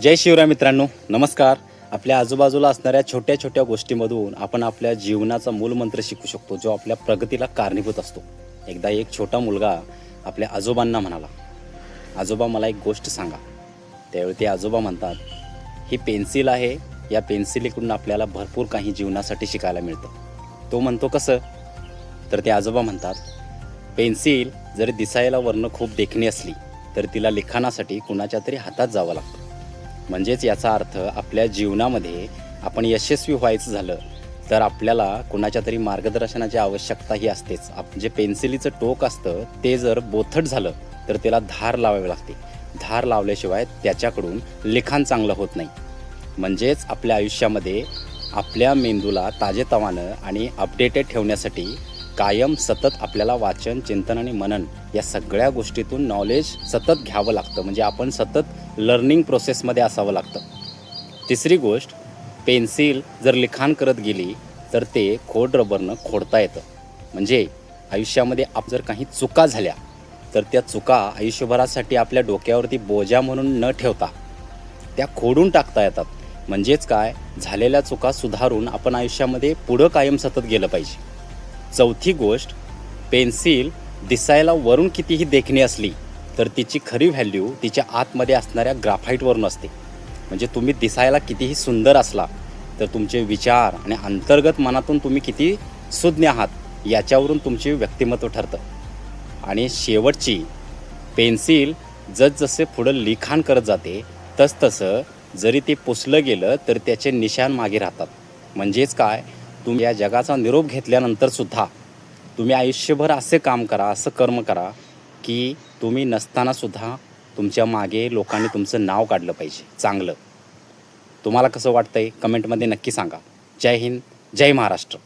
जय शिवराय मित्रांनो, नमस्कार. आपल्या आजूबाजूला असणाऱ्या छोट्या छोट्या गोष्टींमधून आपण आपल्या जीवनाचा मूलमंत्र शिकू शकतो, जो आपल्या प्रगतीला कारणीभूत असतो. एकदा एक छोटा मुलगा आपल्या आजोबांना म्हणाला, आजोबा मला एक गोष्ट सांगा. त्यावेळी ते आजोबा म्हणतात, ही पेन्सिल आहे, या पेन्सिलीकडून आपल्याला भरपूर काही जीवनासाठी शिकायला मिळतं. तो म्हणतो कसं? तर ते आजोबा म्हणतात, पेन्सिल जरी दिसायला वरनं खूप देखणी असली तर तिला लिखाणासाठी कुणाच्या तरी हातात जावं लागतं. म्हणजेच याचा अर्थ आपल्या जीवनामध्ये आपण यशस्वी व्हायचं झालं तर आपल्याला कुणाच्या तरी मार्गदर्शनाची आवश्यकता ही असतेच. जे पेन्सिलीचं टोक असतं ते जर बोथट झालं तर त्याला धार लावावी लागते. धार लावल्याशिवाय त्याच्याकडून लिखाण चांगलं होत नाही. म्हणजेच आपल्या आयुष्यामध्ये आपल्या मेंदूला ताजेतवानं आणि अपडेटेड ठेवण्यासाठी कायम सतत आपल्याला वाचन, चिंतन आणि मनन या सगळ्या गोष्टीतून नॉलेज सतत घ्यावं लागतं. म्हणजे आपण सतत लर्निंग प्रोसेसमध्ये असावं लागतं. तिसरी गोष्ट, पेन्सिल जर लिखाण करत गेली तर ते खोड रबरनं खोडता येतं. म्हणजे आयुष्यामध्ये जर काही चुका झाल्या तर त्या चुका आयुष्यभरासाठी आपल्या डोक्यावरती बोजा म्हणून न ठेवता त्या खोडून टाकता येतात. म्हणजेच काय, झालेल्या चुका सुधारून आपण आयुष्यामध्ये पुढं कायम सतत गेलं पाहिजे. चौथी गोष्ट, पेन्सिल दिसायला वरून कितीही देखणी असली तर तिची खरी व्हॅल्यू तिच्या आतमध्ये असणाऱ्या ग्राफाईटवरून असते. म्हणजे तुम्ही दिसायला कितीही सुंदर असला तर तुमचे विचार आणि अंतर्गत मनातून तुम्ही किती सुज्ञ आहात याच्यावरून तुमचे व्यक्तिमत्व ठरतं. आणि शेवटची, पेन्सिल जसजसे पुढं लिखाण करत जाते तसतसं जरी ते पुसलं गेलं तर त्याचे निशाण मागे राहतात. म्हणजेच काय, तुम्ही या जगाचा निरोप घेतल्यानंतर सुद्धा तुम्ही आयुष्यभर असे काम करा, असं कर्म करा की तुम्ही नसतानासुद्धा तुमच्या मागे लोकांनी तुमचं नाव काढलं पाहिजे चांगलं. तुम्हाला कसं वाटतंय कमेंटमध्ये नक्की सांगा. जय हिंद, जय महाराष्ट्र.